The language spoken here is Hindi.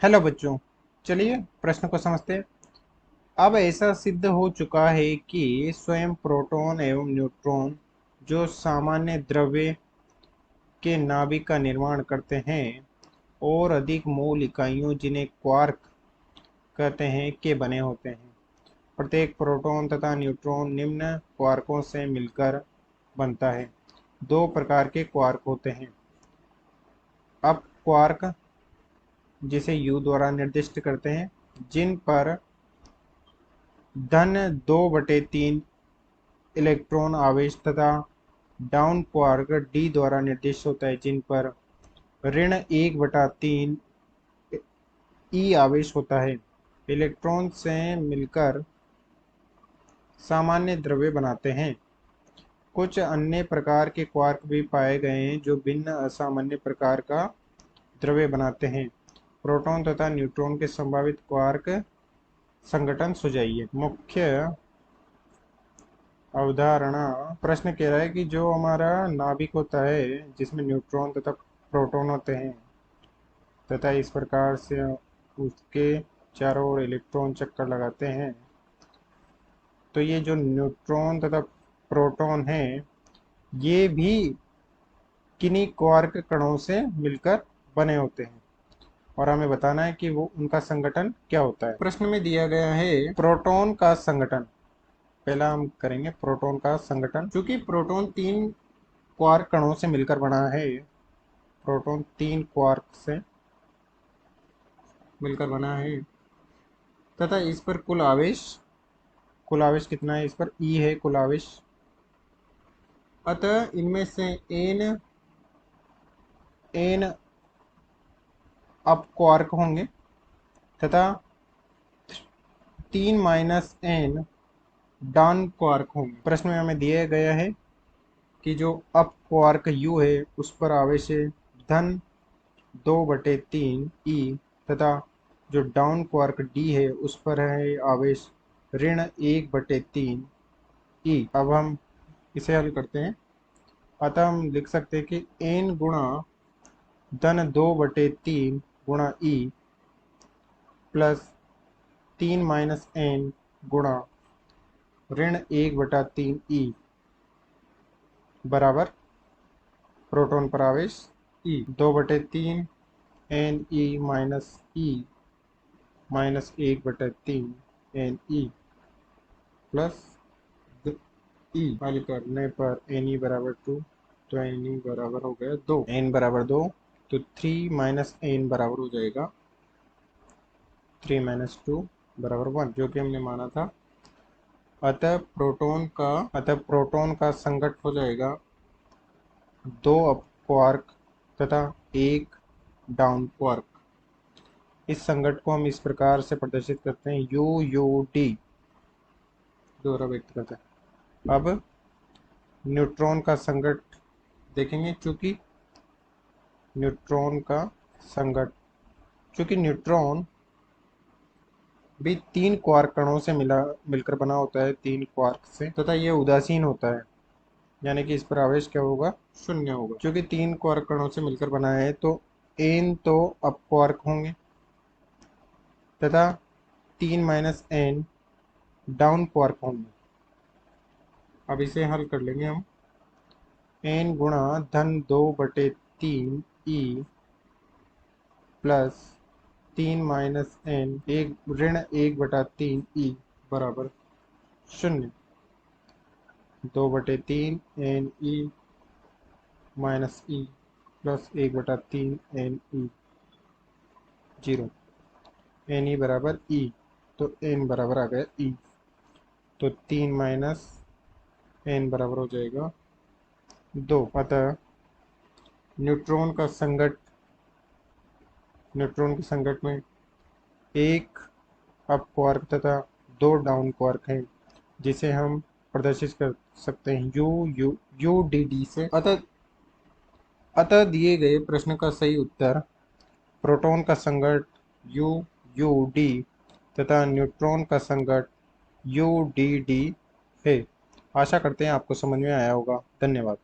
हेलो बच्चों, चलिए प्रश्न को समझते हैं। अब ऐसा सिद्ध हो चुका है कि स्वयं प्रोटॉन एवं न्यूट्रॉन जो सामान्य द्रव्य के नाभिक का निर्माण करते हैं और अधिक मूल इकाइयों जिन्हें क्वार्क कहते हैं के बने होते हैं। प्रत्येक प्रोटॉन तथा न्यूट्रॉन निम्न क्वार्कों से मिलकर बनता है। दो प्रकार के क्वार्क होते हैं। अब क्वार्क जिसे U द्वारा निर्दिष्ट करते हैं, जिन पर धन 2/3 इलेक्ट्रॉन आवेश तथा डाउन क्वार्क D द्वारा निर्दिष्ट होता है, जिन पर ऋण 1/3 E आवेश होता है। इलेक्ट्रॉन से मिलकर सामान्य द्रव्य बनाते हैं। कुछ अन्य प्रकार के क्वार्क भी पाए गए हैं जो भिन्न असामान्य प्रकार का द्रव्य बनाते हैं। प्रोटॉन तथा न्यूट्रॉन के संभावित क्वार्क संगठन सुझाइए। मुख्य अवधारणा प्रश्न कह रहा है कि जो हमारा नाभिक होता है जिसमें न्यूट्रॉन तथा प्रोटॉन होते हैं तथा इस प्रकार से उसके चारों ओर इलेक्ट्रॉन चक्कर लगाते हैं, तो ये जो न्यूट्रॉन तथा प्रोटॉन है ये भी किन्हीं क्वार्क कणों से मिलकर बने होते हैं और हमें बताना है कि वो उनका संगठन क्या होता है। प्रश्न में दिया गया है प्रोटॉन का संगठन। पहला हम करेंगे प्रोटॉन का संगठन। चूंकि प्रोटॉन 3 क्वार्क कणों से मिलकर बना है, प्रोटॉन 3 क्वार्क से मिलकर बना है तथा इस पर कुल आवेश कितना है? इस पर E है कुल आवेश। अतः इनमें से n अप क्वार्क होंगे तथा 3 n डाउन क्वार्क होंगे। प्रश्न में हमें दिया गया है कि जो अप क्वार्क U है उस पर आवेश है धन 2/3 E तथा जो डाउन क्वार्क D है उस पर है आवेश ऋण 1/3 E। अब हम इसे हल करते हैं। अतः हम लिख सकते हैं कि n गुणा धन 2/3 गुणा E प्लस 3 n गुणा ऋण 1/3 E बराबर प्रोटॉन पर आवेश E। 2/3 Ne minus E minus 1/3 Ne plus E। हल करने पर Ne बराबर 2, तो Ne बराबर हो गया 2। n बराबर 2 तो 3 n बराबर हो जाएगा 3 - 2 बराबर 1, जो कि हमने माना था। अतः प्रोटॉन का संगठ हो जाएगा 2 अप क्वार्क तथा 1 डाउन क्वार्क। इस संगठ को हम इस प्रकार से प्रदर्शित करते हैं UUD द्वारा व्यक्त करते हैं। अब न्यूट्रॉन का संगठ देखेंगे। चूंकि न्यूट्रॉन भी 3 क्वार्क कणों से मिलकर बना होता है, 3 क्वार्क से, तथा यह उदासीन होता है, यानी कि इस पर आवेश क्या होगा? शून्य होगा। क्योंकि 3 क्वार्क कणों से मिलकर बना है तो n तो अप क्वार्क होंगे तथा 3 n डाउन क्वार्क होंगे। अब इसे हल कर लेंगे हम। n गुणा धन 2/3 E प्लस 3 n ऋण 1/3 E बराबर 0। 2/3 Ne minus E plus 1/3 Ne 0। Ne बराबर E, तो n बराबर आ गया E, तो 3 n बराबर हो जाएगा 2। अतः न्यूट्रॉन के संगठ में 1 अप क्वार्क तथा 2 डाउन क्वार्क हैं, जिसे हम प्रदर्शित कर सकते हैं UDD से। अतः दिए गए प्रश्न का सही उत्तर प्रोटॉन का संगठ UUD तथा न्यूट्रॉन का संगठ UDD है। आशा करते हैं आपको समझ में आया होगा। धन्यवाद।